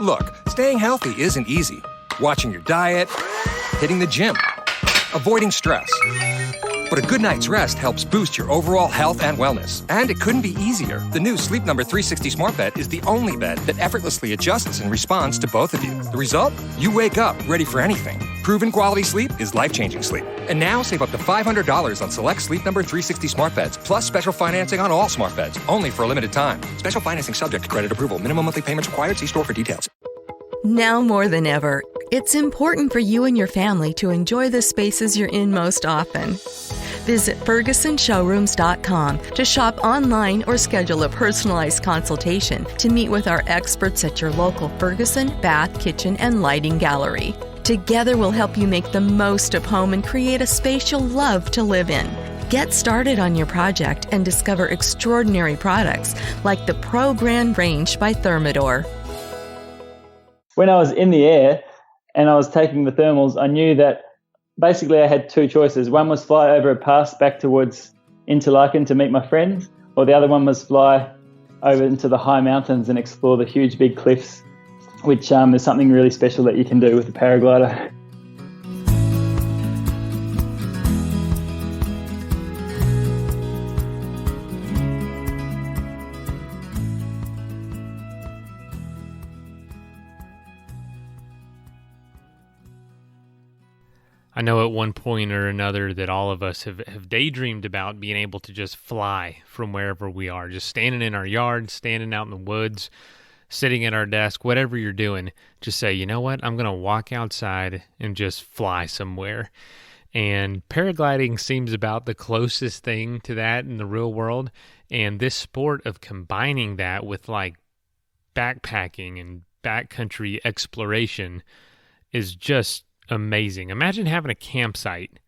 Look, staying healthy isn't easy. Watching your diet, hitting the gym, avoiding stress. But a good night's rest helps boost your overall health and wellness. And it couldn't be easier. The new Sleep Number 360 Smart Bed is the only bed that effortlessly adjusts and responds to both of you. The result? You wake up ready for anything. Proven quality sleep is life-changing sleep. And now save up to $500 on select Sleep Number 360 Smart Beds, plus special financing on all smart beds, only for a limited time. Special financing subject to credit approval. Minimum monthly payments required. See store for details. Now more than ever, it's important for you and your family to enjoy the spaces you're in most often. Visit FergusonShowrooms.com to shop online or schedule a personalized consultation to meet with our experts at your local Ferguson Bath, Kitchen, and Lighting Gallery. Together, we'll help you make the most of home and create a space you'll love to live in. Get started on your project and discover extraordinary products like the Pro Grand Range by Thermador. When I was in the air and I was taking the thermals, I knew that basically I had two choices. One was fly over a pass back towards Interlaken to meet my friends, or the other one was fly over into the high mountains and explore the huge big cliffs, which is something really special that you can do with a paraglider. I know at one point or another that all of us have daydreamed about being able to just fly from wherever we are, just standing in our yard, standing out in the woods, sitting at our desk, whatever you're doing, just say, you know what, I'm going to walk outside and just fly somewhere. And paragliding seems about the closest thing to that in the real world. And this sport of combining that with like backpacking and backcountry exploration is just amazing. Imagine having a campsite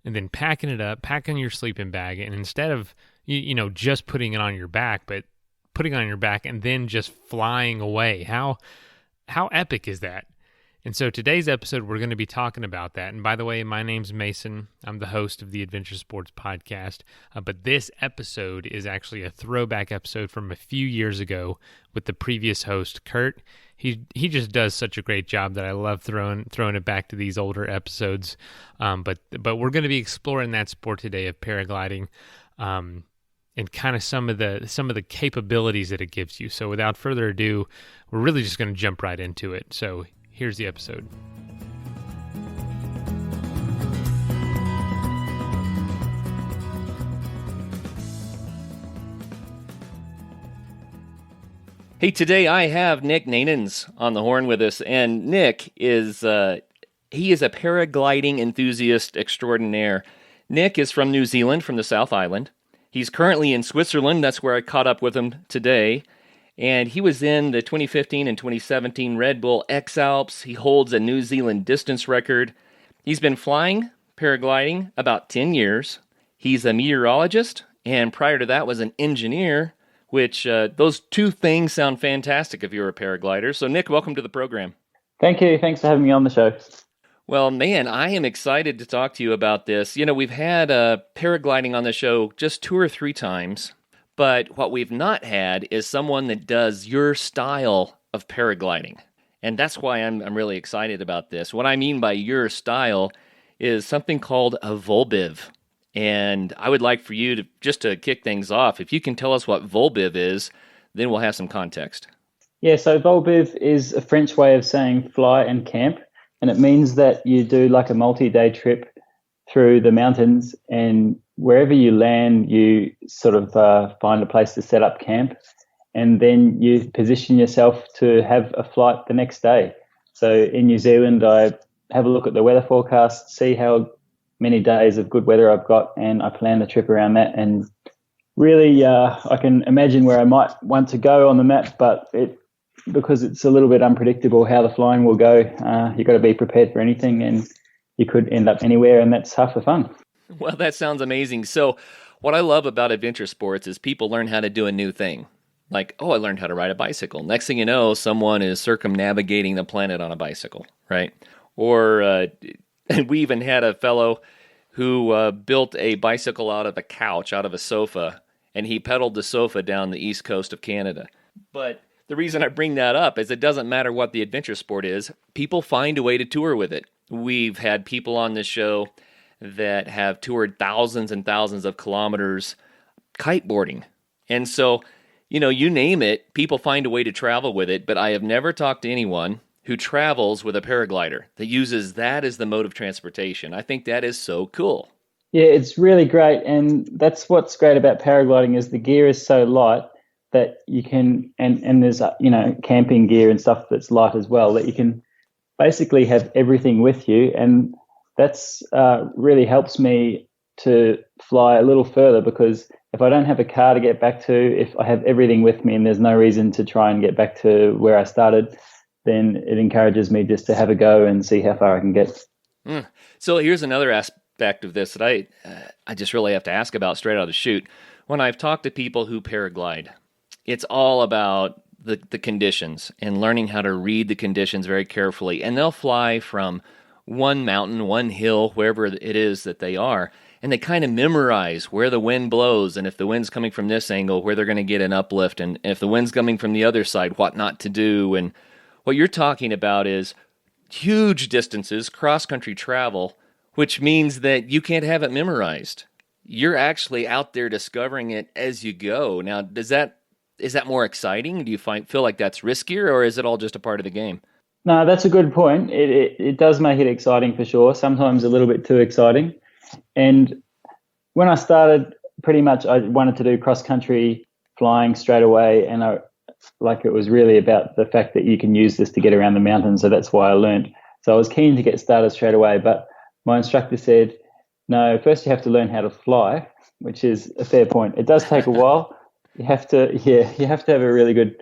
and then packing it up, packing your sleeping bag, and instead of just putting it on your back, but putting it on your back and then just flying away. How epic is that? And so today's episode, we're going to be talking about that. And by the way, my name's Mason. I'm the host of the Adventure Sports Podcast. But this episode is actually a throwback episode from a few years ago with the previous host, Kurt. He just does such a great job that I love throwing it back to these older episodes. But we're going to be exploring that sport today of paragliding, and kind of some of the capabilities that it gives you. So without further ado, we're really just going to jump right into it. So here's the episode. Hey, today I have Nick Neynens on the horn with us, and Nick is a paragliding enthusiast extraordinaire. Nick is from New Zealand, from the South Island. He's currently in Switzerland. That's where I caught up with him today. And he was in the 2015 and 2017 Red Bull X-Alps. He holds a New Zealand distance record. He's been flying paragliding about 10 years. He's a meteorologist, and prior to that was an engineer, which those two things sound fantastic if you're a paraglider. So, Nick, welcome to the program. Thank you. Thanks for having me on the show. Well, man, I am excited to talk to you about this. You know, we've had paragliding on the show just 2 or 3 times, but what we've not had is someone that does your style of paragliding. And that's why I'm really excited about this. What I mean by your style is something called a Vol-Biv. And I would like for you to kick things off. If you can tell us what Vol-Biv is, then we'll have some context. Yeah, so Vol-Biv is a French way of saying fly and camp. And it means that you do like a multi-day trip through the mountains, and wherever you land, you sort of find a place to set up camp, and then you position yourself to have a flight the next day. So in New Zealand, I have a look at the weather forecast, see how many days of good weather I've got, and I plan the trip around that. And really, I can imagine where I might want to go on the map, but because it's a little bit unpredictable how the flying will go, you've got to be prepared for anything, and you could end up anywhere, and that's half the fun. Well, that sounds amazing. So what I love about adventure sports is people learn how to do a new thing. Like, I learned how to ride a bicycle. Next thing you know, someone is circumnavigating the planet on a bicycle, right? Or we even had a fellow who built a bicycle out of a couch, out of a sofa, and he pedaled the sofa down the east coast of Canada. But the reason I bring that up is it doesn't matter what the adventure sport is. People find a way to tour with it. We've had people on this show that have toured thousands and thousands of kilometers kiteboarding. And so, you name it, people find a way to travel with it, but I have never talked to anyone who travels with a paraglider that uses that as the mode of transportation. I think that is so cool. Yeah, it's really great. And that's what's great about paragliding is the gear is so light that you can, and there's, camping gear and stuff that's light as well, that you can basically have everything with you. And that's really helps me to fly a little further, because if I don't have a car to get back to, if I have everything with me and there's no reason to try and get back to where I started, then it encourages me just to have a go and see how far I can get. So here's another aspect of this that I just really have to ask about straight out of the chute. When I've talked to people who paraglide, it's all about the conditions and learning how to read the conditions very carefully. And they'll fly from one mountain, one hill, wherever it is that they are, and they kind of memorize where the wind blows, and if the wind's coming from this angle, where they're going to get an uplift, and if the wind's coming from the other side, what not to do. And what you're talking about is huge distances, cross-country travel, which means that you can't have it memorized. You're actually out there discovering it as you go. Now, is that more exciting? Do you feel like that's riskier, or is it all just a part of the game? No, that's a good point. It does make it exciting for sure, sometimes a little bit too exciting. And when I started, pretty much I wanted to do cross-country flying straight away, and it was really about the fact that you can use this to get around the mountains, so that's why I learned. So I was keen to get started straight away, but my instructor said, no, first you have to learn how to fly, which is a fair point. It does take a while. You have to have a really good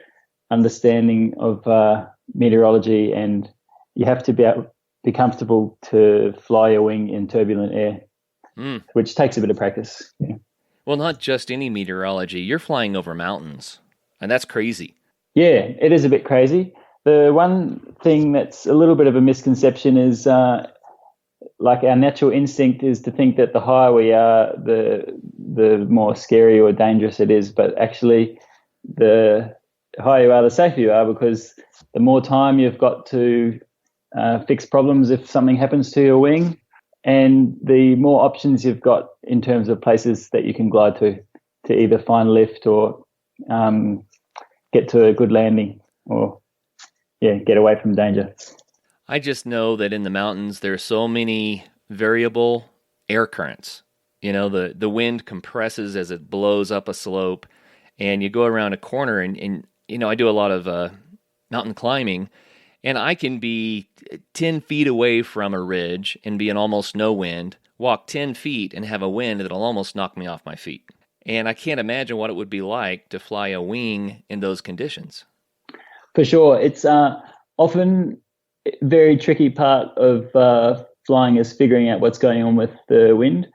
understanding of meteorology, and you have to be comfortable to fly your wing in turbulent air, which takes a bit of practice. Yeah. Well, not just any meteorology. You're flying over mountains, and that's crazy. Yeah, it is a bit crazy. The one thing that's a little bit of a misconception is our natural instinct is to think that the higher we are, the more scary or dangerous it is. But actually, the higher you are, the safer you are, because the more time you've got to fix problems if something happens to your wing, and the more options you've got in terms of places that you can glide to either find lift or get to a good landing, or get away from danger. I just know that in the mountains there are so many variable air currents. The wind compresses as it blows up a slope, and you go around a corner, and I do a lot of mountain climbing, and I can be 10 feet away from a ridge and be in almost no wind, walk 10 feet and have a wind that'll almost knock me off my feet. And I can't imagine what it would be like to fly a wing in those conditions. For sure. It's often a very tricky part of flying is figuring out what's going on with the wind.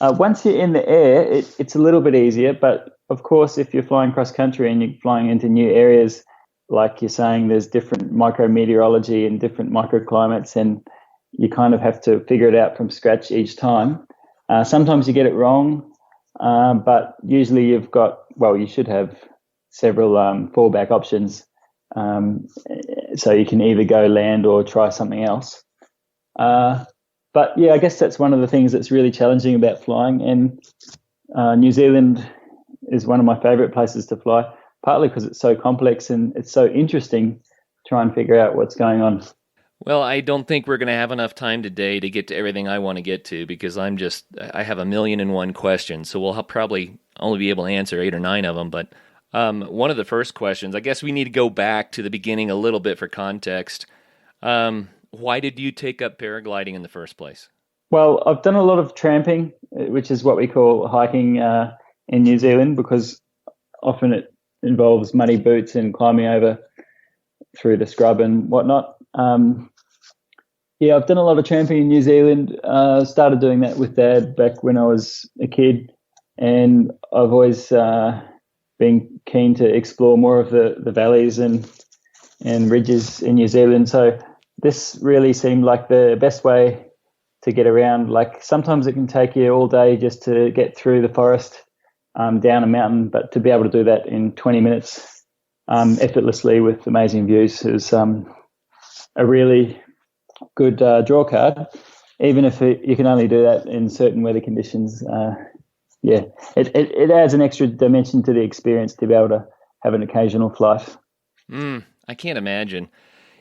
Once you're in the air, it's a little bit easier, but of course, if you're flying cross-country and you're flying into new areas, like you're saying, there's different micrometeorology and different microclimates, and you kind of have to figure it out from scratch each time. Sometimes you get it wrong, but usually you should have several fallback options. So you can either go land or try something else. But yeah, I guess that's one of the things that's really challenging about flying. And New Zealand is one of my favorite places to fly, partly because it's so complex and it's so interesting to try and figure out what's going on. Well, I don't think we're going to have enough time today to get to everything I want to get to, because I have 1,000,001 questions, so we'll probably only be able to answer 8 or 9 of them. But one of the first questions, I guess we need to go back to the beginning a little bit for context. Why did you take up paragliding in the first place? Well, I've done a lot of tramping, which is what we call hiking in New Zealand, because often it involves muddy boots and climbing over through the scrub and whatnot. I've done a lot of tramping in New Zealand. Started doing that with Dad back when I was a kid, and I've always been keen to explore more of the valleys and ridges in New Zealand. So this really seemed like the best way to get around. Like sometimes it can take you all day just to get through the forest, down a mountain, but to be able to do that in 20 minutes effortlessly with amazing views is a really good draw card. Even if you can only do that in certain weather conditions, it adds an extra dimension to the experience to be able to have an occasional flight. I can't imagine.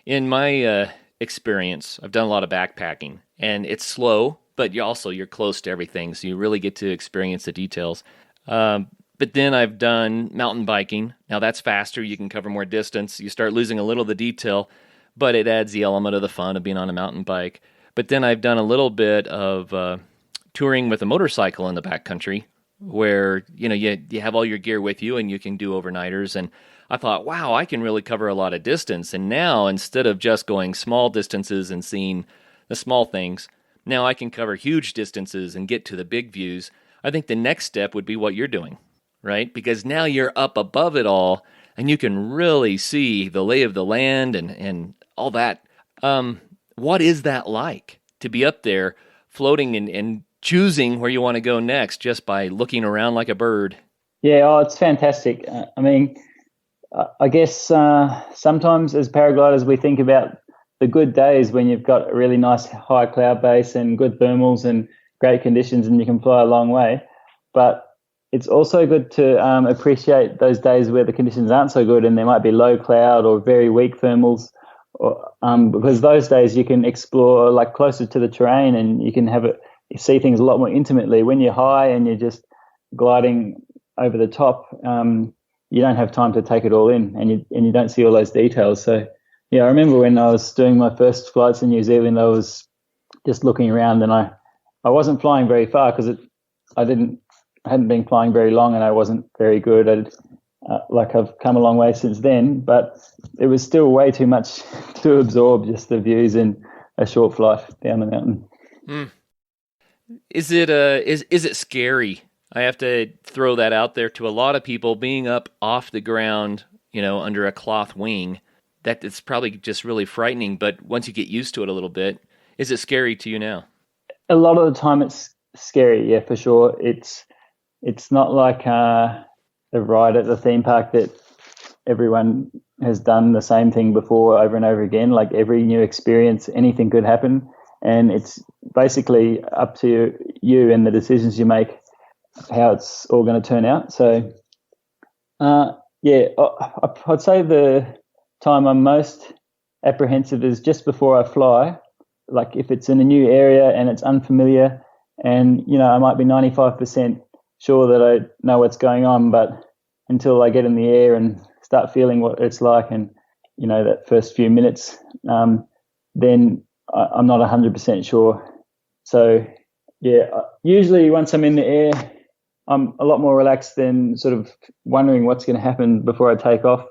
In my experience, I've done a lot of backpacking, and it's slow, but you're close to everything, so you really get to experience the details. But then I've done mountain biking. Now that's faster. You can cover more distance. You start losing a little of the detail, but it adds the element of the fun of being on a mountain bike. But then I've done a little bit of touring with a motorcycle in the backcountry, where you have all your gear with you and you can do overnighters. And I thought, wow, I can really cover a lot of distance. And now, instead of just going small distances and seeing the small things, now I can cover huge distances and get to the big views. I think the next step would be what you're doing, right? Because now you're up above it all and you can really see the lay of the land and all that. What is that like to be up there floating and choosing where you want to go next just by looking around like a bird? Yeah, it's fantastic. I guess sometimes as paragliders we think about the good days when you've got a really nice high cloud base and good thermals and great conditions and you can fly a long way. But it's also good to appreciate those days where the conditions aren't so good and there might be low cloud or very weak thermals, because those days you can explore like closer to the terrain and you can you see things a lot more intimately. When you're high and you're just gliding over the top, you don't have time to take it all in, and you don't see all those details. So, yeah, I remember when I was doing my first flights in New Zealand, I was just looking around, and I wasn't flying very far because I hadn't been flying very long, and I wasn't very good. I've come a long way since then, but it was still way too much to absorb just the views in a short flight down the mountain. Is it scary? I have to throw that out there to a lot of people. Being up off the ground, under a cloth wing, that it's probably just really frightening. But once you get used to it a little bit, is it scary to you now? A lot of the time, it's scary. Yeah, for sure. It's not like a ride at the theme park that everyone has done the same thing before over and over again. Like every new experience, anything could happen, and it's basically up to you and the decisions you make how it's all going to turn out. So, I'd say the time I'm most apprehensive is just before I fly. Like if it's in a new area and it's unfamiliar, and I might be 95% sure that I know what's going on, but until I get in the air and start feeling what it's like, and that first few minutes, then I'm not 100% sure. So, yeah, usually once I'm in the air, I'm a lot more relaxed than sort of wondering what's going to happen before I take off.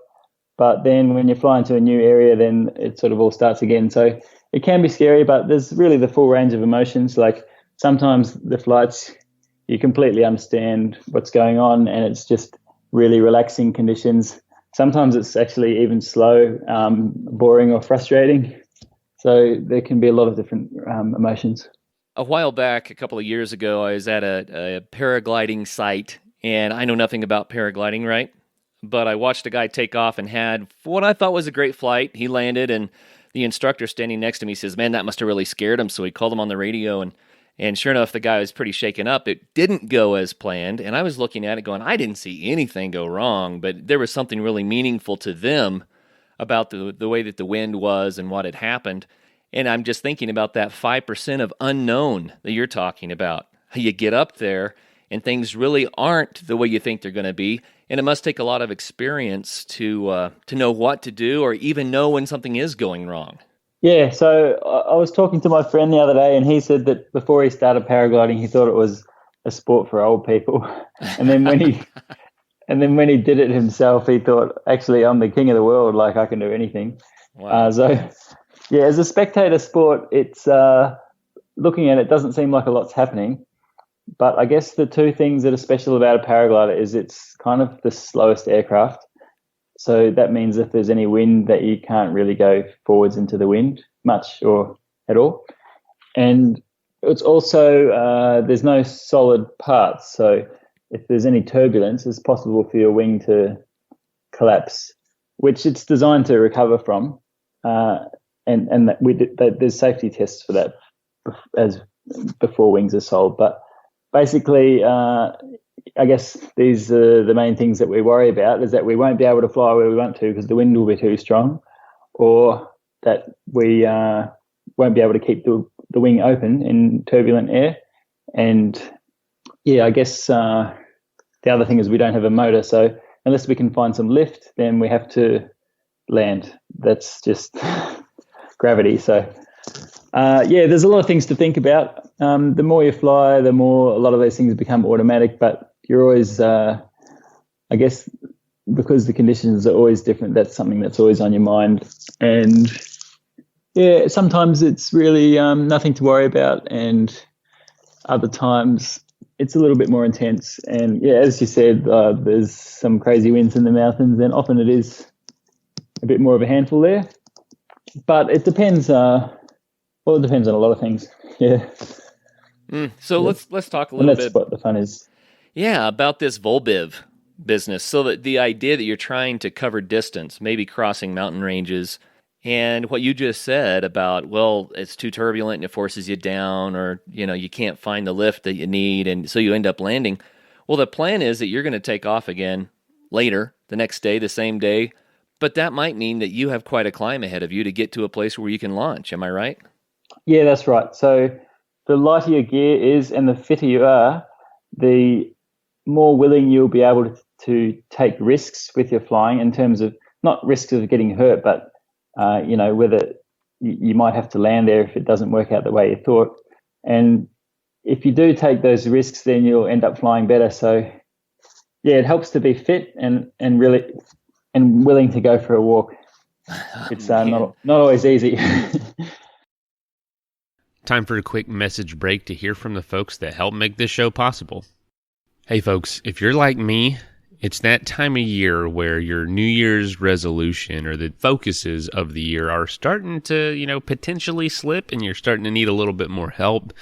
But then when you fly into a new area, then it sort of all starts again. So it can be scary, but there's really the full range of emotions. Like sometimes the flights, you completely understand what's going on and it's just really relaxing conditions. Sometimes it's actually even slow, boring or frustrating. So there can be a lot of different emotions. A while back, a couple of years ago, I was at a paragliding site, and I know nothing about paragliding, right? But I watched a guy take off and had what I thought was a great flight. He landed, and the instructor standing next to me says, "Man, that must have really scared him." So he called him on the radio, and sure enough, the guy was pretty shaken up. It didn't go as planned, and I was looking at it going, I didn't see anything go wrong, but there was something really meaningful to them about the way that the wind was and what had happened. And I'm just thinking about that 5% of unknown that you're talking about. You get up there and things really aren't the way you think they're going to be. And it must take a lot of experience to know what to do or even know when something is going wrong. Yeah, so I was talking to my friend the other day and he said that before he started paragliding, he thought it was a sport for old people. And then when he did it himself, he thought, actually, I'm the king of the world, like I can do anything. Wow. Yeah, as a spectator sport, it's looking at it doesn't seem like a lot's happening. But I guess the two things that are special about a paraglider is it's kind of the slowest aircraft. So that means if there's any wind that you can't really go forwards into the wind much or at all. And it's also there's no solid parts. So if there's any turbulence, it's possible for your wing to collapse which it's designed to recover from, and there's safety tests for that as before wings are sold. But basically, I guess these are the main things that we worry about, is that we won't be able to fly where we want to because the wind will be too strong, or that we won't be able to keep the wing open in turbulent air. And yeah, I guess the other thing is we don't have a motor, so unless we can find some lift, then we have to land. That's just gravity. So there's a lot of things to think about. The more you fly, the more a lot of those things become automatic, but you're always, I guess, because the conditions are always different, that's something that's always on your mind. And yeah, sometimes it's really nothing to worry about, and other times it's a little bit more intense. And yeah, as you said, there's some crazy winds in the mountains, and often it is a bit more of a handful there. But it depends. It depends on a lot of things. Yeah. So let's talk a little bit. That's what the fun is. Yeah, about this Vol-Biv business. So that the idea that you're trying to cover distance, maybe crossing mountain ranges, and what you just said about, well, it's too turbulent and it forces you down, or you can't find the lift that you need, and so you end up landing. Well, the plan is that you're going to take off again later, the next day, the same day, but that might mean that you have quite a climb ahead of you to get to a place where you can launch. Am I right? Yeah, that's right. So the lighter your gear is and the fitter you are, the more willing you'll be able to take risks with your flying, in terms of not risks of getting hurt, but whether you might have to land there if it doesn't work out the way you thought. And if you do take those risks, then you'll end up flying better. So yeah, it helps to be fit and really and willing to go for a walk. It's not always easy. Time for a quick message break to hear from the folks that help make this show possible. Hey folks, if you're like me, it's that time of year where your New Year's resolution or the focuses of the year are starting to, potentially slip, and you're starting to need a little bit more help,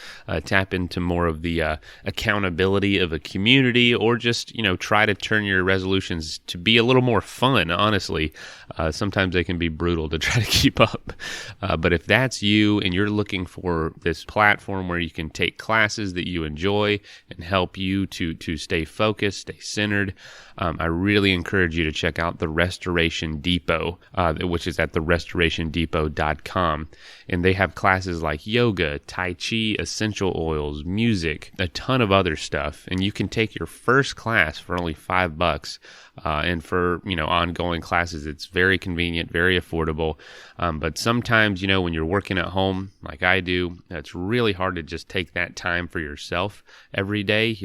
tap into more of the accountability of a community, or just, try to turn your resolutions to be a little more fun, honestly. Sometimes they can be brutal to try to keep up. But if that's you and you're looking for this platform where you can take classes that you enjoy and help you to stay focused, stay centered, I really encourage you to check out the Restoration Depot, which is at therestorationdepot.com. And they have classes like yoga, tai chi, essential oils, music, a ton of other stuff. And you can take your first class for only $5. And for, ongoing classes, it's very convenient, very affordable. But sometimes, when you're working at home like I do, it's really hard to just take that time for yourself every day.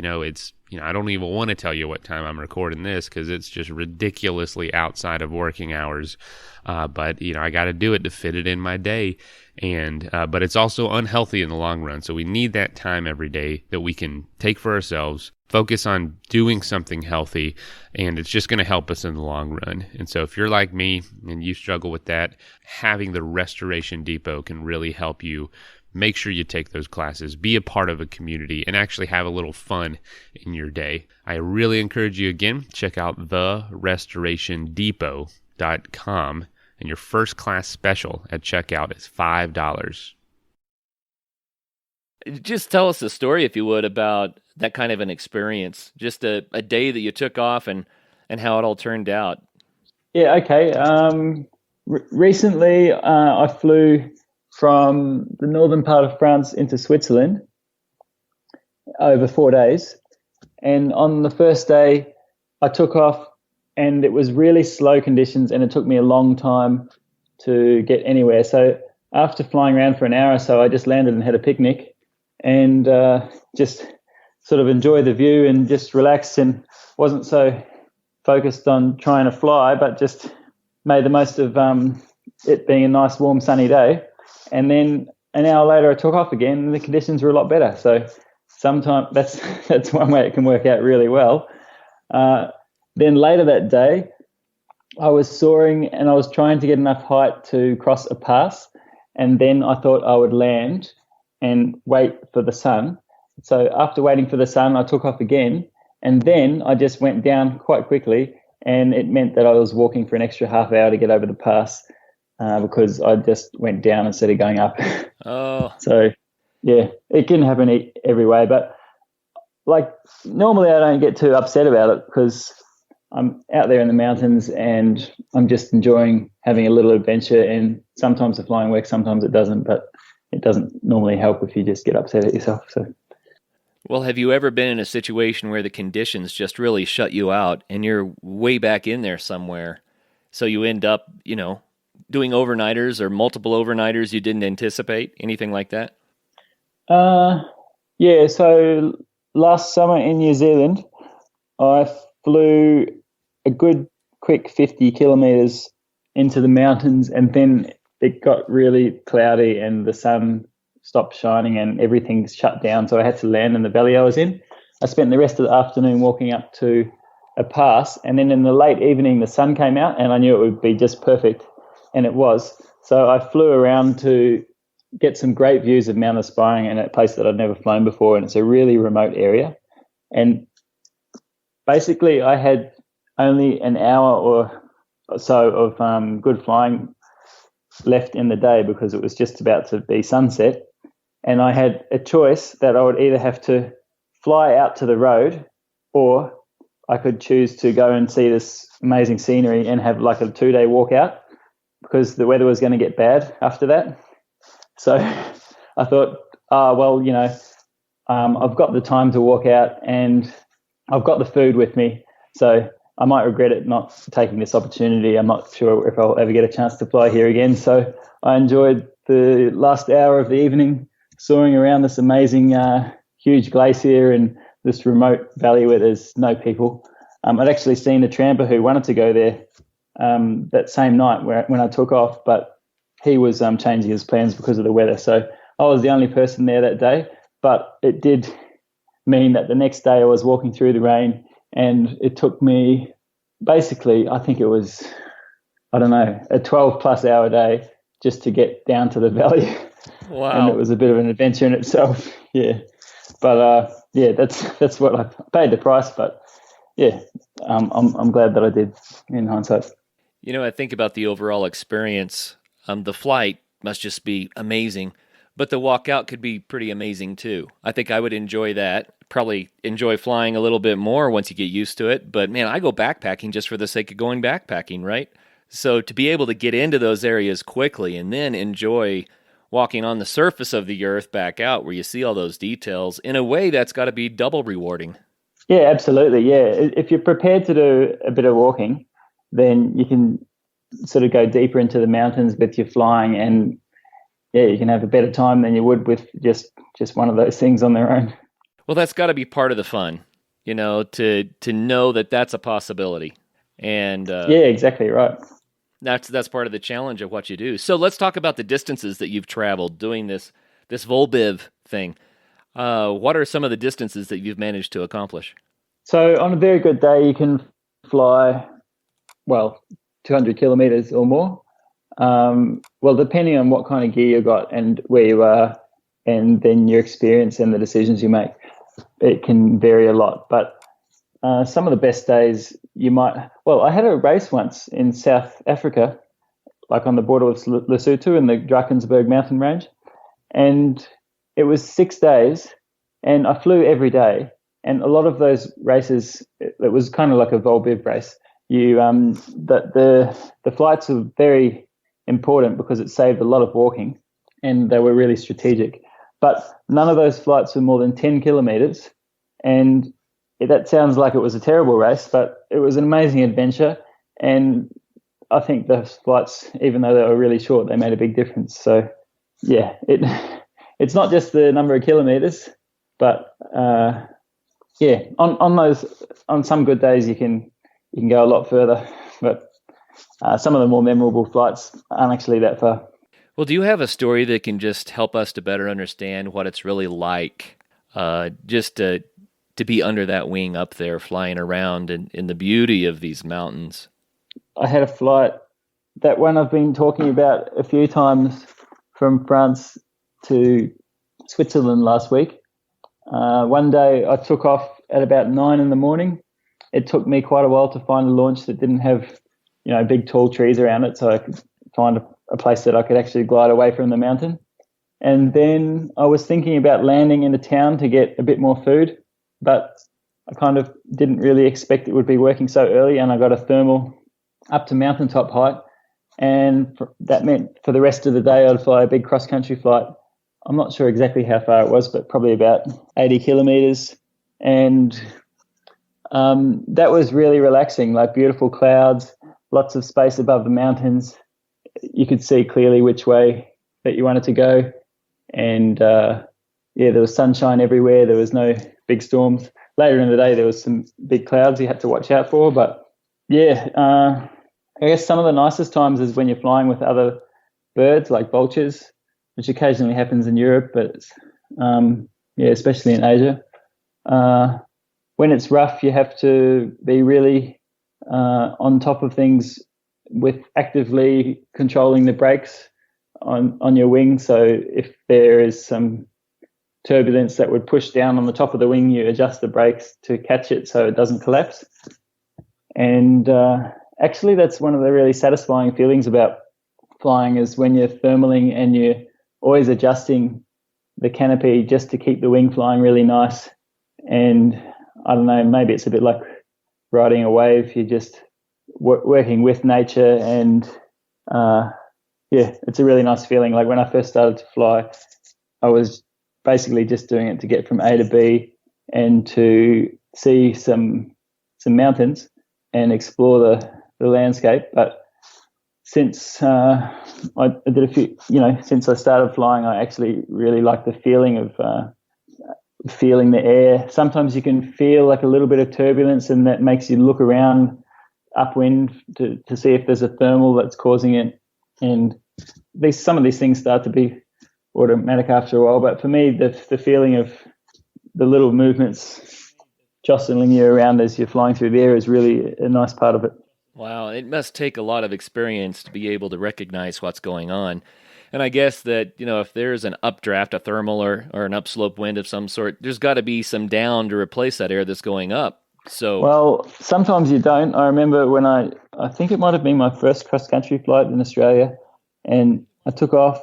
I don't even want to tell you what time I'm recording this because it's just ridiculously outside of working hours. But I got to do it to fit it in my day. And but it's also unhealthy in the long run. So we need that time every day that we can take for ourselves, focus on doing something healthy, and it's just going to help us in the long run. And so if you're like me and you struggle with that, having the Restoration Depot can really help you. Make sure you take those classes, be a part of a community, and actually have a little fun in your day. I really encourage you, again, check out therestorationdepot.com, and your first class special at checkout is $5. Just tell us a story, if you would, about that kind of an experience, just a day that you took off and how it all turned out. Yeah, okay. Recently, I flew from the northern part of France into Switzerland over 4 days. And on the first day, I took off, and it was really slow conditions, and it took me a long time to get anywhere. So after flying around for an hour or so, I just landed and had a picnic and just sort of enjoyed the view and just relaxed, and wasn't so focused on trying to fly, but just made the most of it being a nice, warm, sunny day. And then an hour later, I took off again, and the conditions were a lot better. So sometimes that's one way it can work out really well. Then later that day, I was soaring, and I was trying to get enough height to cross a pass. And then I thought I would land and wait for the sun. So after waiting for the sun, I took off again. And then I just went down quite quickly and it meant that I was walking for an extra half hour to get over the pass because I just went down instead of going up. Oh, So, yeah, it can happen every way. But, like, normally I don't get too upset about it because I'm out there in the mountains and I'm just enjoying having a little adventure, and sometimes the flying works, sometimes it doesn't, but it doesn't normally help if you just get upset at yourself. So, well, have you ever been in a situation where the conditions just really shut you out and you're way back in there somewhere? So you end up, doing overnighters or multiple overnighters you didn't anticipate? Anything like that? Yeah, so last summer in New Zealand, I flew a good quick 50 kilometers into the mountains, and then it got really cloudy and the sun stopped shining and everything shut down. So I had to land in the valley I was in. I spent the rest of the afternoon walking up to a pass, and then in the late evening, the sun came out and I knew it would be just perfect, and it was. So I flew around to get some great views of Mount Aspiring in a place that I'd never flown before, and it's a really remote area. And basically I had only an hour or so of good flying left in the day because it was just about to be sunset, and I had a choice that I would either have to fly out to the road or I could choose to go and see this amazing scenery and have like a 2-day walk out because the weather was going to get bad after that. So I thought, I've got the time to walk out and I've got the food with me, so I might regret it not taking this opportunity. I'm not sure if I'll ever get a chance to fly here again. So I enjoyed the last hour of the evening soaring around this amazing huge glacier and this remote valley where there's no people. I'd actually seen a tramper who wanted to go there that same night when I took off, but he was changing his plans because of the weather. So I was the only person there that day, but it did mean that the next day I was walking through the rain, and it took me basically, I think it was, a 12-plus hour day just to get down to the valley. Wow. And it was a bit of an adventure in itself. Yeah. But, that's what I paid the price. But, yeah, I'm glad that I did in hindsight. I think about the overall experience. The flight must just be amazing, but the walk out could be pretty amazing too. I think I would enjoy that. Probably enjoy flying a little bit more once you get used to it. But man, I go backpacking just for the sake of going backpacking, right? So to be able to get into those areas quickly and then enjoy walking on the surface of the earth back out where you see all those details, in a way that's got to be double rewarding. Yeah, absolutely. Yeah. If you're prepared to do a bit of walking, then you can sort of go deeper into the mountains with your flying, and yeah, you can have a better time than you would with just one of those things on their own. Well, that's got to be part of the fun, to know that that's a possibility. And yeah, exactly right. That's part of the challenge of what you do. So let's talk about the distances that you've traveled doing this Vol-Biv thing. What are some of the distances that you've managed to accomplish? So on a very good day, you can fly, 200 kilometers or more. Depending on what kind of gear you've got and where you are, and then your experience and the decisions you make, it can vary a lot. But some of the best days you might... I had a race once in South Africa, like on the border with Lesotho in the Drakensberg mountain range. And it was 6 days and I flew every day. And a lot of those races, it was kind of like a Vol-Biv race. The flights were very important because it saved a lot of walking and they were really strategic. But none of those flights were more than 10 kilometers. And that sounds like it was a terrible race, but it was an amazing adventure. And I think those flights, even though they were really short, they made a big difference. So, yeah, it's not just the number of kilometers, but on some good days you can go a lot further. But some of the more memorable flights aren't actually that far. Well, do you have a story that can just help us to better understand what it's really like just to be under that wing up there flying around in the beauty of these mountains? I had a flight, that one I've been talking about a few times, from France to Switzerland last week. One day I took off at about 9 in the morning it took me quite a while to find a launch that didn't have, big tall trees around it, so I could find a place that I could actually glide away from the mountain. And then I was thinking about landing in a town to get a bit more food, but I kind of didn't really expect it would be working so early, and I got a thermal up to mountaintop height, and that meant for the rest of the day I'd fly a big cross-country flight. I'm not sure exactly how far it was, but probably about 80 kilometers, and that was really relaxing, like beautiful clouds, lots of space above the mountains. You could see clearly which way that you wanted to go, and there was sunshine everywhere. There was no big storms. Later in the day, there was some big clouds you had to watch out for, but I guess some of the nicest times is when you're flying with other birds like vultures, which occasionally happens in Europe, but especially in Asia. When it's rough, you have to be really on top of things with actively controlling the brakes on your wing. So if there is some turbulence that would push down on the top of the wing, you adjust the brakes to catch it so it doesn't collapse. And actually, that's one of the really satisfying feelings about flying, is when you're thermaling and you're always adjusting the canopy just to keep the wing flying really nice. And I don't know, maybe it's a bit like riding a wave. You're just working with nature, and it's a really nice feeling. Like when I first started to fly, I was basically just doing it to get from A to B and to see some mountains and explore the landscape. But since I did a few, since I started flying, I actually really like the feeling of feeling the air. Sometimes you can feel like a little bit of turbulence, and that makes you look around upwind to see if there's a thermal that's causing it. And some of these things start to be automatic after a while. But for me, the feeling of the little movements jostling you around as you're flying through the air is really a nice part of it. Wow, it must take a lot of experience to be able to recognize what's going on. And I guess that, if there's an updraft, a thermal or an upslope wind of some sort, there's got to be some down to replace that air that's going up. So, well, sometimes you don't. I remember when I think it might have been my first cross-country flight in Australia, and I took off.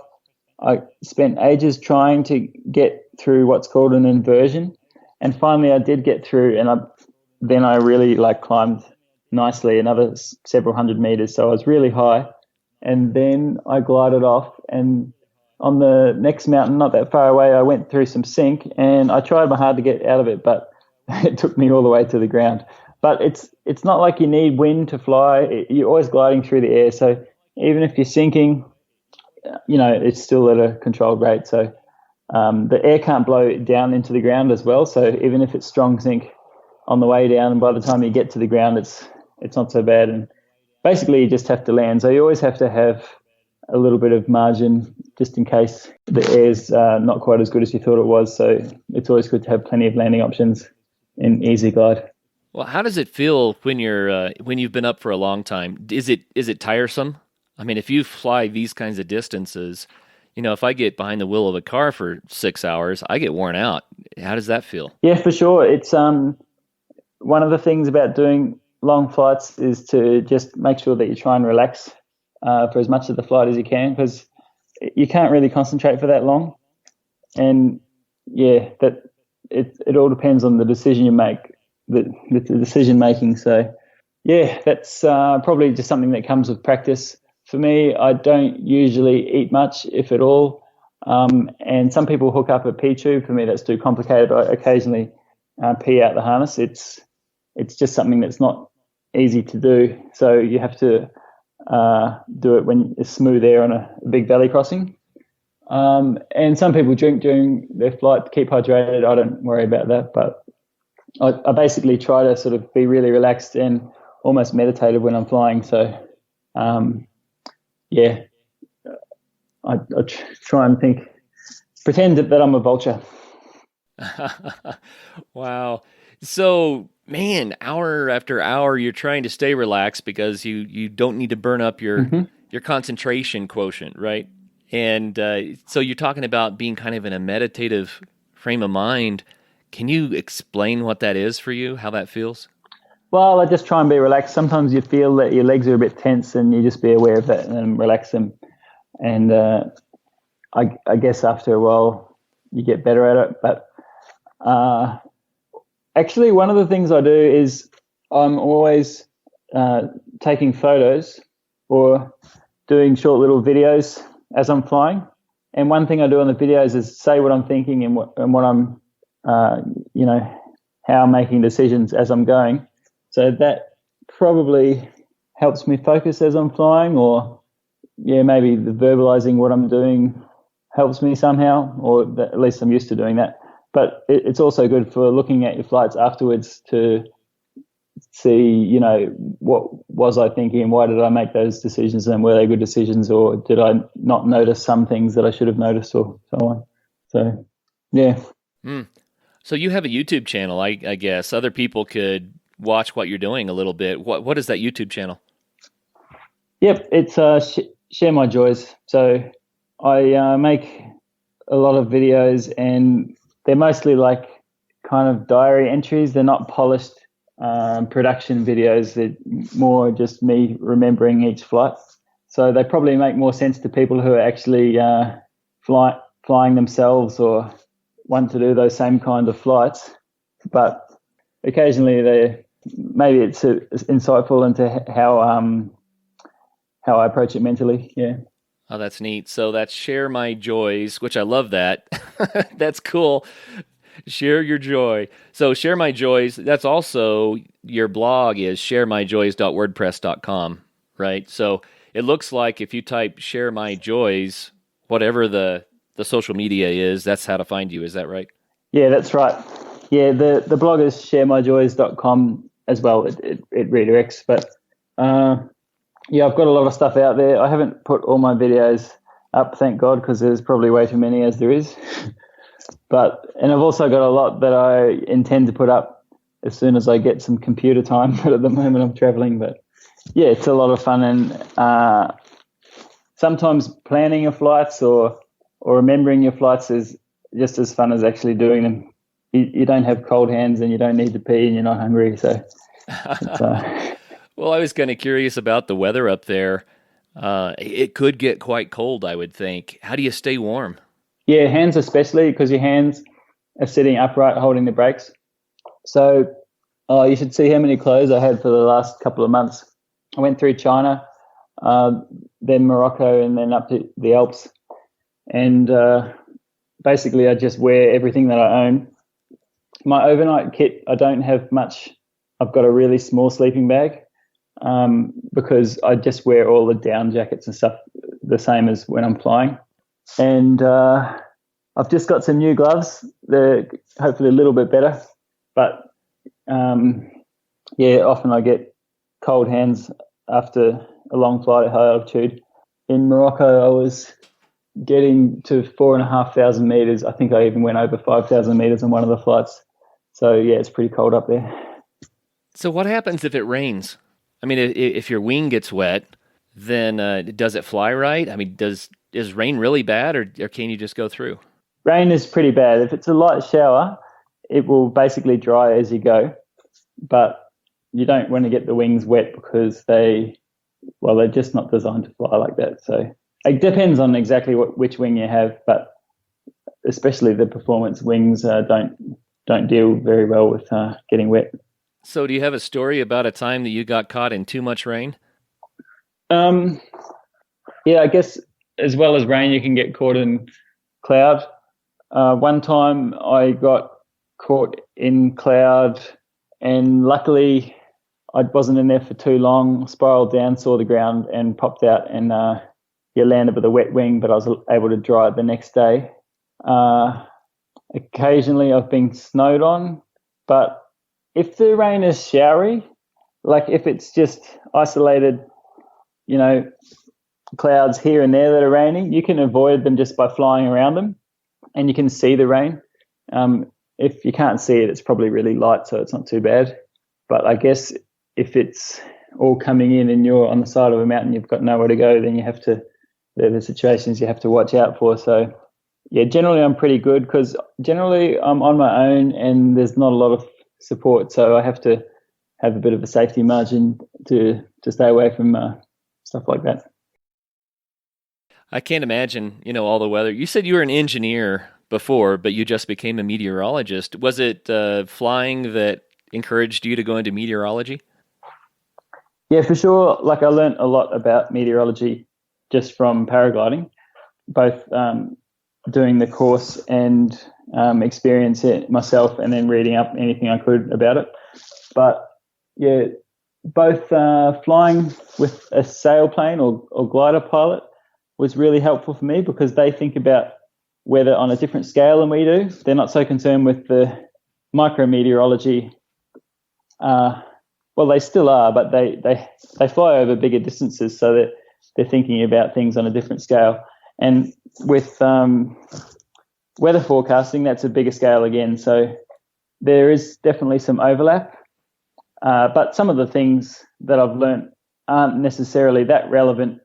I spent ages trying to get through what's called an inversion, and finally I did get through, and then I really climbed nicely another several hundred meters, so I was really high. And then I glided off, and on the next mountain, not that far away, I went through some sink, and I tried my hard to get out of it, but it took me all the way to the ground. But it's not like you need wind to fly. You're always gliding through the air, so even if you're sinking, it's still at a controlled rate. So the air can't blow down into the ground as well, so even if it's strong sink on the way down, and by the time you get to the ground, it's not so bad. And basically, you just have to land. So you always have to have a little bit of margin just in case the air's not quite as good as you thought it was. So it's always good to have plenty of landing options in easy glide. Well, how does it feel when you've been up for a long time? Is it tiresome? I mean, if you fly these kinds of distances, if I get behind the wheel of a car for 6 hours, I get worn out. How does that feel? Yeah, for sure. It's one of the things about doing long flights is to just make sure that you try and relax for as much of the flight as you can, because you can't really concentrate for that long. And that it all depends on the decision you make, the decision making. So that's probably just something that comes with practice. For me, I don't usually eat much, if at all. And some people hook up a pee tube. For me, that's too complicated. I occasionally pee out the harness. It's just something that's not easy to do. So you have to do it when it's smooth air on a big valley crossing. And some people drink during their flight to keep hydrated. I don't worry about that, but I basically try to sort of be really relaxed and almost meditative when I'm flying. So, I try and pretend that I'm a vulture. Wow. So, man, hour after hour, you're trying to stay relaxed because you don't need to burn up your concentration quotient, right? And so you're talking about being kind of in a meditative frame of mind. Can you explain what that is for you, how that feels? Well, I just try and be relaxed. Sometimes you feel that your legs are a bit tense, and you just be aware of that and relax them. And I guess after a while you get better at it. But actually, one of the things I do is I'm always taking photos or doing short little videos as I'm flying. And one thing I do on the videos is say what I'm thinking and what I'm, how I'm making decisions as I'm going. So that probably helps me focus as I'm flying, or maybe the verbalizing what I'm doing helps me somehow, or at least I'm used to doing that. But it's also good for looking at your flights afterwards to see, what was I thinking and why did I make those decisions, and were they good decisions, or did I not notice some things that I should have noticed, or so on. So, yeah. So you have a YouTube channel, I guess. Other people could watch what you're doing a little bit. What is that YouTube channel? Yep, it's Share My Joys. So I make a lot of videos, and they're mostly like kind of diary entries. They're not polished production videos. They're more just me remembering each flight. So they probably make more sense to people who are actually flying themselves or want to do those same kind of flights. But occasionally maybe it's insightful into how I approach it mentally. Yeah. Oh, that's neat. So that's Share My Joys, which I love that. That's cool. Share your joy. So Share My Joys, that's also your blog is sharemyjoys.wordpress.com, right? So it looks like if you type Share My Joys, whatever the social media is, that's how to find you. Is that right? Yeah, that's right. Yeah, the blog is sharemyjoys.com as well. It redirects. But I've got a lot of stuff out there. I haven't put all my videos up, thank God, because there's probably way too many as there is. And I've also got a lot that I intend to put up as soon as I get some computer time. But at the moment I'm traveling. But yeah, it's a lot of fun. And sometimes planning your flights or remembering your flights is just as fun as actually doing them. You don't have cold hands, and you don't need to pee, and you're not hungry. So, Well, I was kind of curious about the weather up there. It could get quite cold, I would think. How do you stay warm? Yeah, hands especially, because your hands are sitting upright holding the brakes. So you should see how many clothes I had for the last couple of months. I went through China, then Morocco, and then up to the Alps. And basically I just wear everything that I own. My overnight kit, I don't have much. I've got a really small sleeping bag because I just wear all the down jackets and stuff the same as when I'm flying. And I've just got some new gloves. They're hopefully a little bit better. But, often I get cold hands after a long flight at high altitude. In Morocco, I was getting to 4,500 meters. I think I even went over 5,000 meters on one of the flights. So, yeah, it's pretty cold up there. So what happens if it rains? I mean, if your wing gets wet, then does it fly right? I mean, is rain really bad, or can you just go through? Rain is pretty bad. If it's a light shower, it will basically dry as you go. But you don't want to get the wings wet because they're just not designed to fly like that. So it depends on exactly which wing you have, but especially the performance wings don't deal very well with getting wet. So do you have a story about a time that you got caught in too much rain? Yeah, I guess as well as rain, you can get caught in cloud. One time I got caught in cloud, and luckily I wasn't in there for too long, spiraled down, saw the ground and popped out, and landed with a wet wing, but I was able to dry it the next day. Occasionally I've been snowed on, but if the rain is showery, like if it's just isolated, clouds here and there that are raining, you can avoid them just by flying around them, and you can see the rain. If you can't see it, it's probably really light, so it's not too bad. But I guess if it's all coming in and you're on the side of a mountain, you've got nowhere to go, then they're the situations you have to watch out for. So, yeah, generally I'm pretty good because generally I'm on my own and there's not a lot of support, so I have to have a bit of a safety margin to stay away from stuff like that. I can't imagine, all the weather. You said you were an engineer before, but you just became a meteorologist. Was it flying that encouraged you to go into meteorology? Yeah, for sure. Like I learned a lot about meteorology just from paragliding, both doing the course and experience it myself, and then reading up anything I could about it. But yeah, both flying with a sailplane or glider pilot was really helpful for me, because they think about weather on a different scale than we do. They're not so concerned with the micrometeorology. Well, they still are, but they fly over bigger distances, so that they're thinking about things on a different scale. And with weather forecasting, that's a bigger scale again. So there is definitely some overlap. But some of the things that I've learnt aren't necessarily that relevant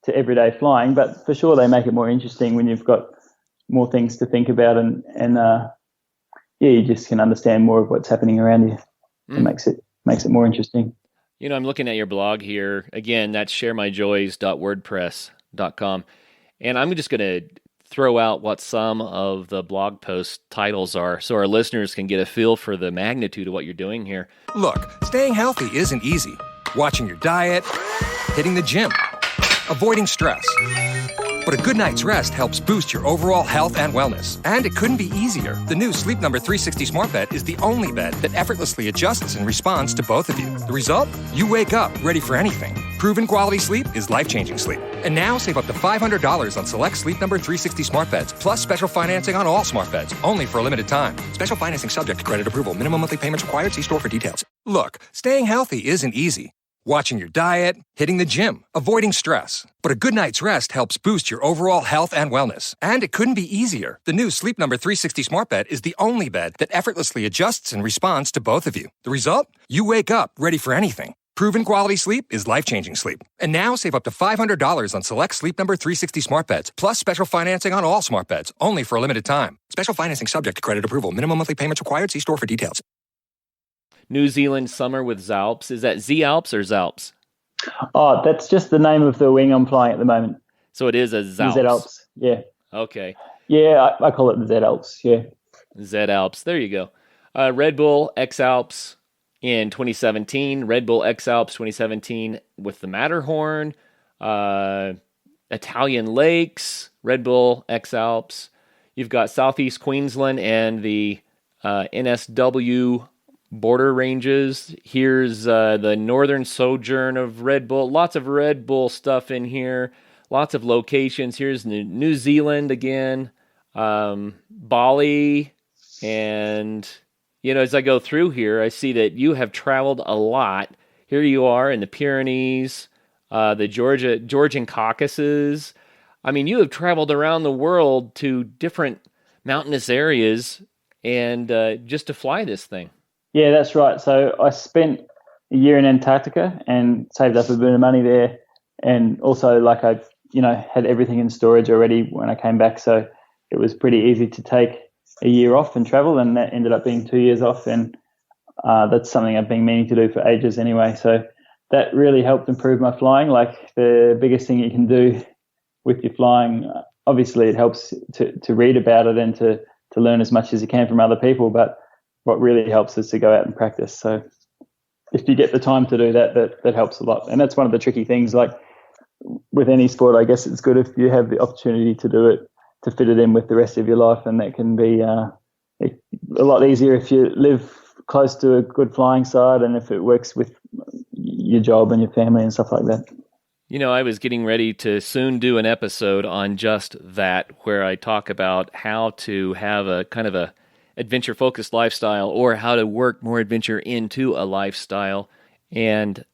to everyday flying, but for sure they make it more interesting when you've got more things to think about, and you just can understand more of what's happening around you. It makes it more interesting. I'm looking at your blog here. Again, that's sharemyjoys.wordpress.com. And I'm just going to throw out what some of the blog post titles are so our listeners can get a feel for the magnitude of what you're doing here. Look, staying healthy isn't easy. Watching your diet, hitting the gym, avoiding stress. But a good night's rest helps boost your overall health and wellness. And it couldn't be easier. The new Sleep Number 360 Smart Bed is the only bed that effortlessly adjusts and responds to both of you. The result? You wake up ready for anything. Proven quality sleep is life-changing sleep. And now save up to $500 on select Sleep Number 360 Smart Beds, plus special financing on all smart beds, only for a limited time. Special financing subject to credit approval. Minimum monthly payments required. See store for details. Look, staying healthy isn't easy. Watching your diet, hitting the gym, avoiding stress. But a good night's rest helps boost your overall health and wellness. And it couldn't be easier. The new Sleep Number 360 Smart Bed is the only bed that effortlessly adjusts and responds to both of you. The result? You wake up ready for anything. Proven quality sleep is life-changing sleep. And now save up to $500 on select Sleep Number 360 Smart Beds, plus special financing on all smart beds, only for a limited time. Special financing subject to credit approval. Minimum monthly payments required. See store for details. New Zealand summer with Zalps. Is that Z-Alps or Zalps? Oh, that's just the name of the wing I'm flying at the moment. So it is a Zalps. Z-Alps, yeah. Okay. Yeah, I call it the Z-Alps, yeah. Z-Alps, there you go. Red Bull X-Alps in 2017, Red Bull X-Alps 2017 with the Matterhorn, Italian Lakes, Red Bull X-Alps. You've got Southeast Queensland and the NSW border ranges. Here's the northern sojourn of Red Bull. Lots of Red Bull stuff in here. Lots of locations. Here's New Zealand again, Bali, and as I go through here, I see that you have traveled a lot. Here you are in the Pyrenees, the Georgian Caucasus. I mean, you have traveled around the world to different mountainous areas, and just to fly this thing. Yeah, that's right. So I spent a year in Antarctica and saved up a bit of money there, and also I had everything in storage already when I came back, so it was pretty easy to take a year off and travel, and that ended up being 2 years off, and that's something I've been meaning to do for ages anyway. So that really helped improve my flying. Like the biggest thing you can do with your flying, obviously it helps to read about it and to learn as much as you can from other people, but what really helps is to go out and practice. So if you get the time to do that helps a lot. And that's one of the tricky things. Like with any sport, I guess it's good if you have the opportunity to do it, to fit it in with the rest of your life. And that can be a lot easier if you live close to a good flying side and if it works with your job and your family and stuff like that. I was getting ready to soon do an episode on just that, where I talk about how to have a kind of a adventure-focused lifestyle, or how to work more adventure into a lifestyle. And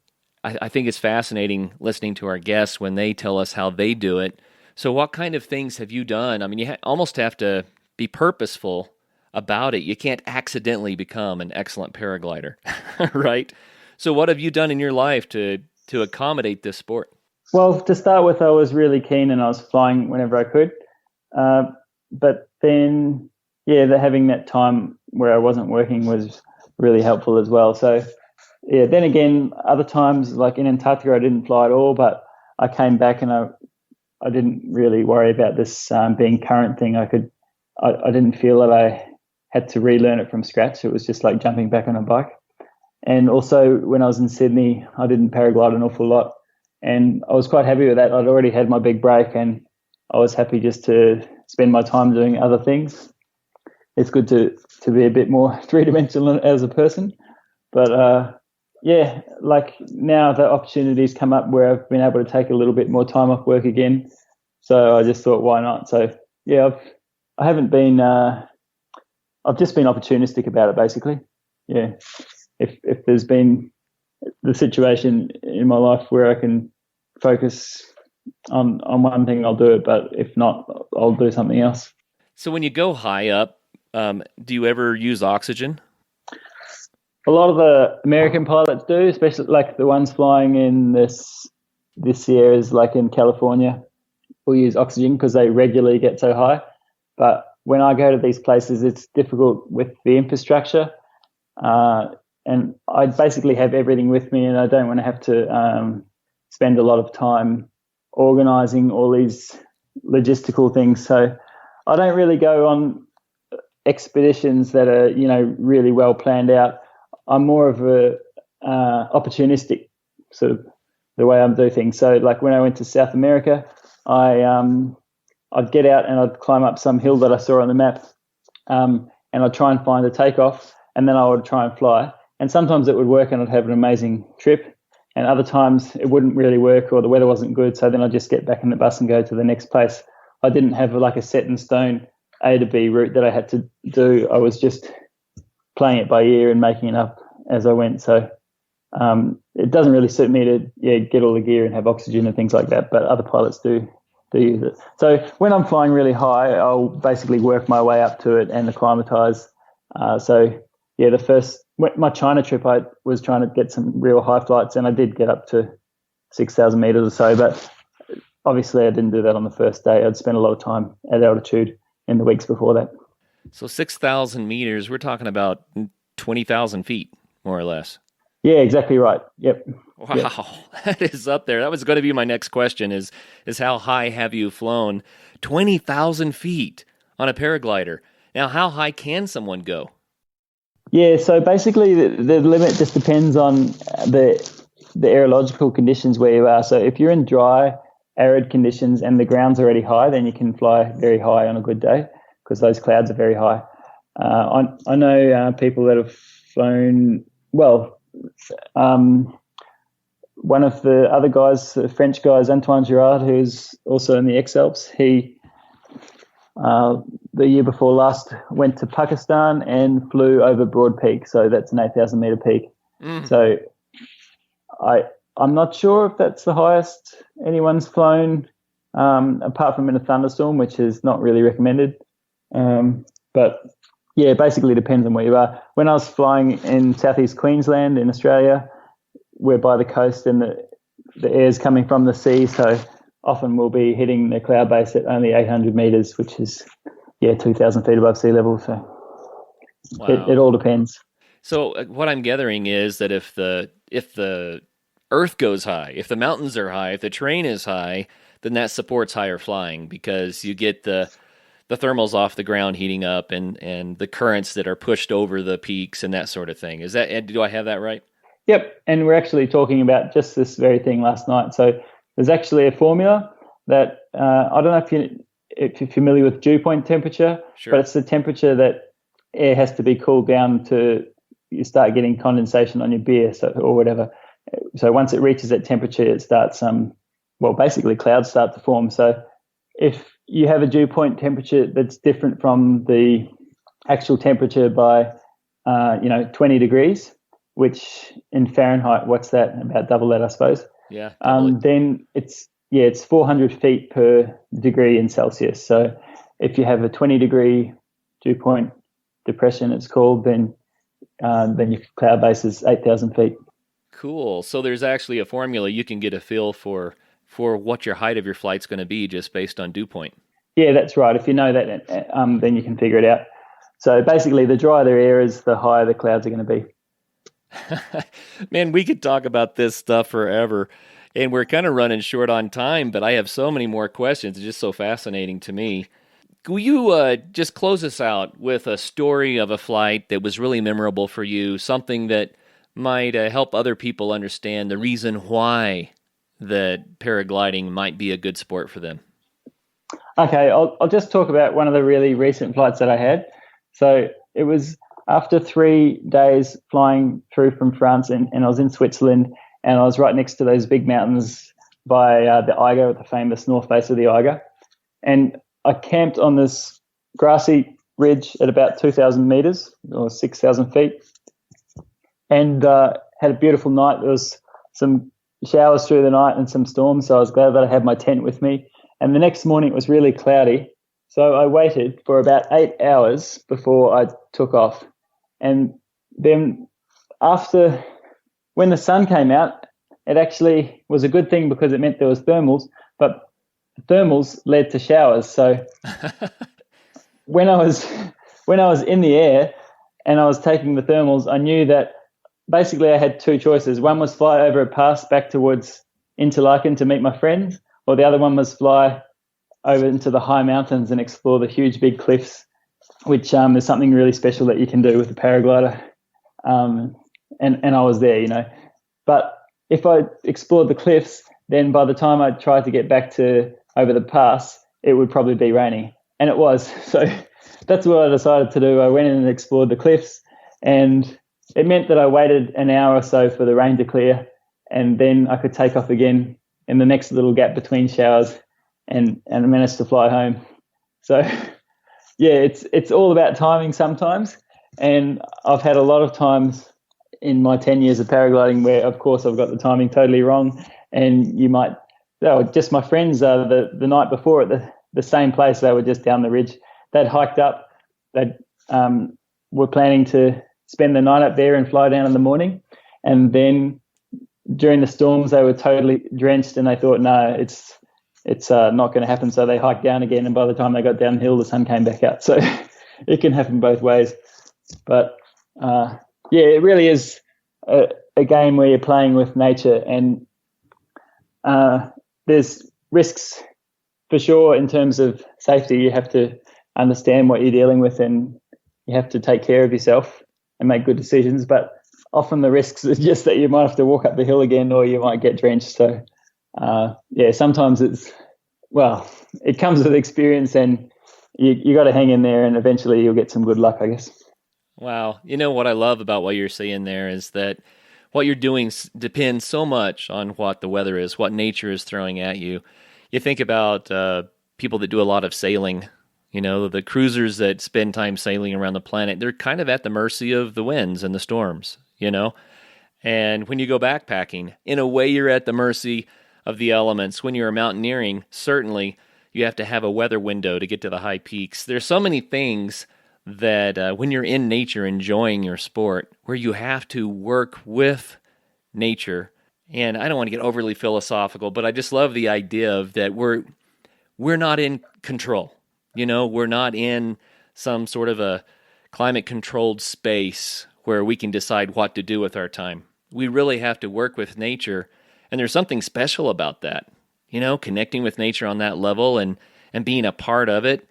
I think it's fascinating listening to our guests when they tell us how they do it. So what kind of things have you done? I mean, you almost have to be purposeful about it. You can't accidentally become an excellent paraglider, right? So what have you done in your life to accommodate this sport? Well, to start with, I was really keen and I was flying whenever I could. But then, having that time where I wasn't working was really helpful as well. So yeah, then again, other times, like in Antarctica, I didn't fly at all, but I came back and I didn't really worry about this being current thing. I didn't feel that I had to relearn it from scratch. It was just like jumping back on a bike. And also when I was in Sydney, I didn't paraglide an awful lot, and I was quite happy with that. I'd already had my big break, and I was happy just to spend my time doing other things. It's good to be a bit more three-dimensional as a person. But yeah, like now the opportunities come up where I've been able to take a little bit more time off work again. So I just thought, why not? So yeah, I haven't been, I've just been opportunistic about it basically. Yeah. If there's been the situation in my life where I can focus on one thing, I'll do it. But if not, I'll do something else. So when you go high up, do you ever use oxygen? A lot of the American pilots do, especially like the ones flying in this Sierras, like in California, will use oxygen because they regularly get so high. But when I go to these places, it's difficult with the infrastructure. And I basically have everything with me, and I don't want to have to spend a lot of time organizing all these logistical things. So I don't really go on expeditions that are, really well planned out. I'm more of a opportunistic sort of the way I do things. So like when I went to South America, I'd get out and I'd climb up some hill that I saw on the map, and I'd try and find a takeoff, and then I would try and fly. And sometimes it would work and I'd have an amazing trip, and other times it wouldn't really work or the weather wasn't good. So then I'd just get back in the bus and go to the next place. I didn't have like a set in stone A to B route that I had to do. I was just playing it by ear and making it up as I went. So it doesn't really suit me to get all the gear and have oxygen and things like that, but other pilots do use it. So when I'm flying really high, I'll basically work my way up to it and acclimatize. My China trip, I was trying to get some real high flights, and I did get up to 6,000 meters or so, but obviously I didn't do that on the first day. I'd spent a lot of time at altitude in the weeks before that. So 6,000 meters, we're talking about 20,000 feet, more or less. Yeah, exactly right. Yep. Wow, yep. That is up there. That was going to be my next question is how high have you flown? 20,000 feet on a paraglider. Now, how high can someone go? Yeah, so basically the limit just depends on the aerological conditions where you are. So if you're in dry, arid conditions and the ground's already high, then you can fly very high on a good day because those clouds are very high. I know people that have flown, one of the other guys, the French guys, Antoine Girard, who's also in the X-Alps, he the year before last went to Pakistan and flew over Broad Peak, so that's an 8,000 meter peak. So I'm not sure if that's the highest anyone's flown, apart from in a thunderstorm, which is not really recommended. But yeah, basically depends on where you are. When I was flying in southeast Queensland in Australia, we're by the coast and the air's coming from the sea, so often we'll be hitting the cloud base at only 800 meters, which is 2,000 feet above sea level. So wow. It all depends. So what I'm gathering is that if the earth goes high, if the mountains are high, if the terrain is high, then that supports higher flying because you get the thermals off the ground heating up and the currents that are pushed over the peaks and that sort of thing. Do I have that right? Yep, and we're actually talking about just this very thing last night. So there's actually a formula that I don't know if you're familiar with dew point temperature, sure. But it's the temperature that air has to be cooled down to you start getting condensation on your beer or whatever. So once it reaches that temperature, it starts basically clouds start to form. So if you have a dew point temperature that's different from the actual temperature by 20 degrees, which in Fahrenheit, what's that? About double that, I suppose. Yeah. Then it's 400 feet per degree in Celsius. So if you have a 20 degree dew point depression, it's called, then your cloud base is 8,000 feet. Cool. So there's actually a formula you can get a feel for what your height of your flight's going to be just based on dew point. Yeah, that's right. If you know that, then you can figure it out. So basically, the drier the air is, the higher the clouds are going to be. Man, we could talk about this stuff forever. And we're kind of running short on time, but I have so many more questions. It's just so fascinating to me. Will you just close us out with a story of a flight that was really memorable for you, something that might help other people understand the reason why that paragliding might be a good sport for them? Okay, I'll just talk about one of the really recent flights that I had. So it was after 3 days flying through from France, and I was in Switzerland, and I was right next to those big mountains by the Eiger, the famous north face of the Eiger. And I camped on this grassy ridge at about 2,000 meters or 6,000 feet, and had a beautiful night. There was some showers through the night and some storms, so I was glad that I had my tent with me. And the next morning it was really cloudy, so I waited for about 8 hours before I took off. And then when the sun came out, it actually was a good thing because it meant there was thermals, but thermals led to showers. So when I was in the air and I was taking the thermals, I knew that basically I had two choices. One was fly over a pass back towards Interlaken to meet my friends, or the other one was fly over into the high mountains and explore the huge big cliffs, which is something really special that you can do with a paraglider. And I was there. But if I explored the cliffs, then by the time I tried to get back to over the pass, it would probably be raining. And it was. So that's what I decided to do. I went in and explored the cliffs, and it meant that I waited an hour or so for the rain to clear, and then I could take off again in the next little gap between showers and managed to fly home. So yeah, it's all about timing sometimes. And I've had a lot of times in my 10 years of paragliding where, of course, I've got the timing totally wrong. And just my friends the night before at the same place, they were just down the ridge. They'd hiked up. They were planning to spend the night up there and fly down in the morning. And then during the storms, they were totally drenched, and they thought, no, it's not going to happen. So they hiked down again, and by the time they got downhill, the sun came back out. So it can happen both ways. But it really is a game where you're playing with nature, and there's risks for sure in terms of safety. You have to understand what you're dealing with, and you have to take care of yourself and make good decisions. But often the risks is just that you might have to walk up the hill again, or you might get drenched. So sometimes it comes with experience, and you got to hang in there, and eventually you'll get some good luck, I guess. Wow. You know what I love about what you're saying there is that what you're doing depends so much on what the weather is, what nature is throwing at you. You think about people that do a lot of sailing, the cruisers that spend time sailing around the planet, they're kind of at the mercy of the winds and the storms, And when you go backpacking, in a way you're at the mercy of the elements. When you're mountaineering, certainly you have to have a weather window to get to the high peaks. There's so many things that when you're in nature enjoying your sport, where you have to work with nature. And I don't want to get overly philosophical, but I just love the idea of that we're not in control. We're not in some sort of a climate-controlled space where we can decide what to do with our time. We really have to work with nature, and there's something special about that. Connecting with nature on that level and being a part of it.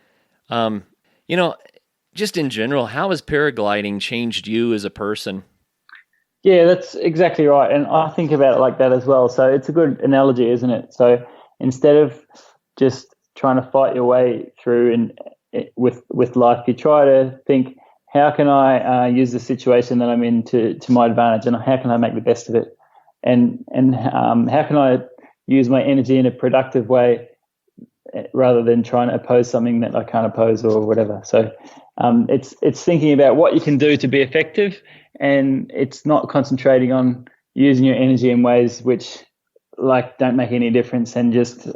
Just in general, how has paragliding changed you as a person? Yeah, that's exactly right. And I think about it like that as well. So it's a good analogy, isn't it? So instead of just trying to fight your way through with life, you try to think, how can I use the situation that I'm in to my advantage, and how can I make the best of it? And how can I use my energy in a productive way rather than trying to oppose something that I can't oppose or whatever. So it's thinking about what you can do to be effective, and it's not concentrating on using your energy in ways which don't make any difference and just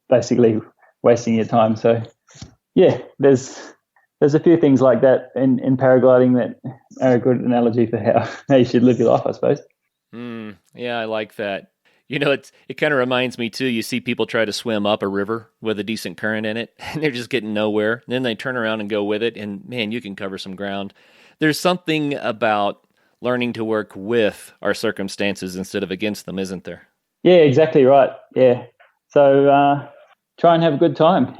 basically wasting your time. So yeah, there's a few things like that in paragliding that are a good analogy for how you should live your life, I suppose. Yeah, I like that. It kind of reminds me too, you see people try to swim up a river with a decent current in it, and they're just getting nowhere. And then they turn around and go with it, and man, you can cover some ground. There's something about learning to work with our circumstances instead of against them, isn't there? Yeah, exactly right. Yeah. So try and have a good time.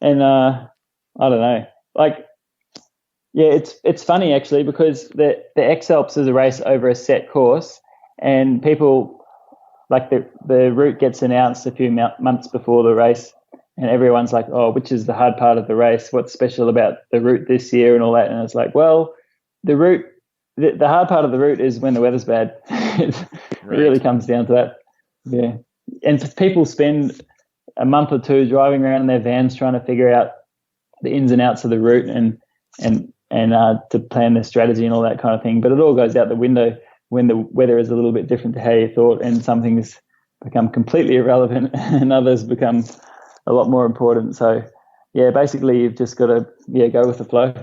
and I don't know. Like, yeah, it's funny actually, because the X-Alps is a race over a set course, and people, like, the route gets announced a few months before the race, and everyone's like, oh, which is the hard part of the race? What's special about the route this year and all that? And it's like, well, the route, the hard part of the route is when the weather's bad. It really comes down to that. Yeah. And people spend a month or two driving around in their vans trying to figure out the ins and outs of the route and to plan their strategy and all that kind of thing. But it all goes out the window when the weather is a little bit different to how you thought, and some things become completely irrelevant and others become a lot more important. So, yeah, basically you've just got to go with the flow.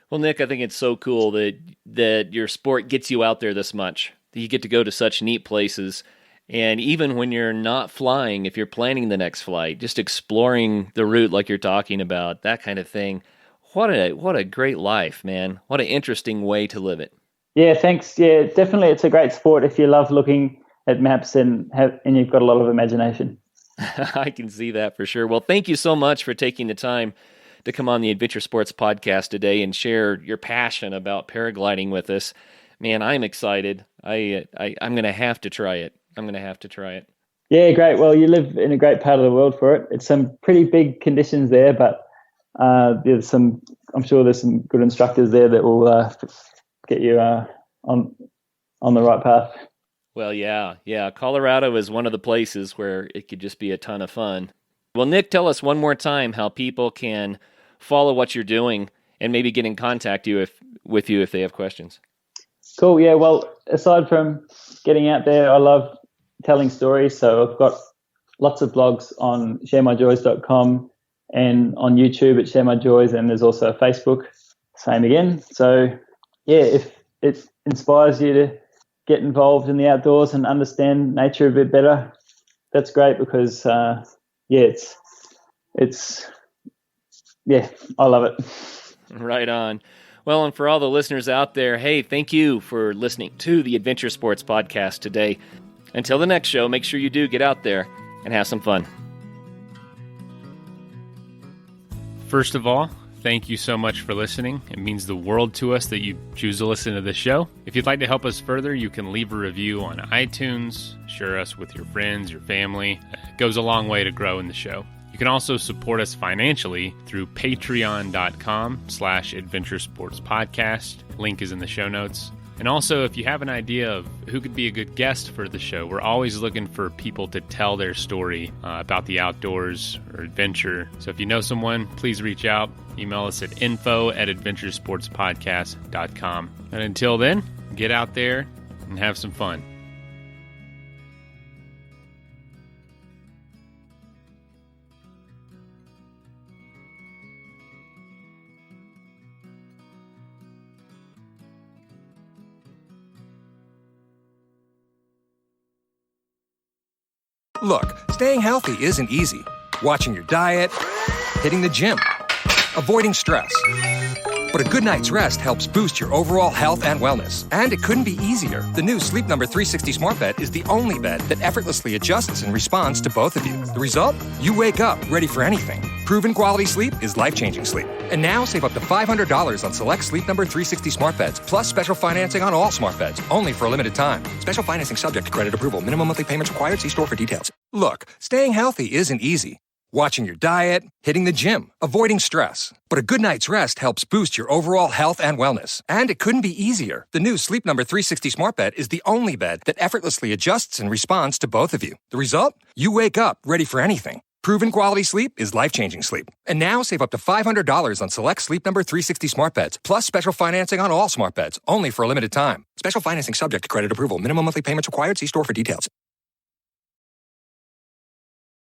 Well, Nick, I think it's so cool that your sport gets you out there this much, that you get to go to such neat places. And even when you're not flying, if you're planning the next flight, just exploring the route like you're talking about, that kind of thing. What a great life, man. What an interesting way to live it. Yeah, thanks. Yeah, definitely it's a great sport if you love looking at maps and you've got a lot of imagination. I can see that for sure. Well, thank you so much for taking the time to come on the Adventure Sports Podcast today and share your passion about paragliding with us. Man, I'm excited. I'm going to have to try it. Yeah, great. Well, you live in a great part of the world for it. It's some pretty big conditions there, but I'm sure there's some good instructors there that will get you on the right path. Well, yeah. Colorado is one of the places where it could just be a ton of fun. Well, Nick, tell us one more time how people can follow what you're doing and maybe get in contact with you if they have questions. Cool. Yeah. Well, aside from getting out there, I love telling stories. So I've got lots of blogs on sharemyjoys.com and on YouTube at Share My Joys, and there's also Facebook, same again. So yeah, if it inspires you to get involved in the outdoors and understand nature a bit better, that's great, because I love it. Right on. Well, and for all the listeners out there, hey, thank you for listening to the Adventure Sports Podcast today. Until the next show, make sure you do get out there and have some fun. First of all, thank you so much for listening. It means the world to us that you choose to listen to this show. If you'd like to help us further, you can leave a review on iTunes, share us with your friends, your family. It goes a long way to growing the show. You can also support us financially through patreon.com/adventuresportspodcast. Link is in the show notes. And also, if you have an idea of who could be a good guest for the show, we're always looking for people to tell their story about the outdoors or adventure. So if you know someone, please reach out. Email us at info@adventuresportspodcast.com. And until then, get out there and have some fun. Look, staying healthy isn't easy. Watching your diet, hitting the gym, avoiding stress. But a good night's rest helps boost your overall health and wellness. And it couldn't be easier. The new Sleep Number 360 Smart Bed is the only bed that effortlessly adjusts and responds to both of you. The result? You wake up ready for anything. Proven quality sleep is life-changing sleep. And now save up to $500 on select Sleep Number 360 Smart Beds, plus special financing on all smart beds, only for a limited time. Special financing subject to credit approval. Minimum monthly payments required. See store for details. Look, staying healthy isn't easy. Watching your diet, hitting the gym, avoiding stress. But a good night's rest helps boost your overall health and wellness. And it couldn't be easier. The new Sleep Number 360 Smart Bed is the only bed that effortlessly adjusts and responds to both of you. The result? You wake up ready for anything. Proven quality sleep is life-changing sleep. And now save up to $500 on select Sleep Number 360 Smart Beds, plus special financing on all smart beds, only for a limited time. Special financing subject to credit approval. Minimum monthly payments required. See store for details.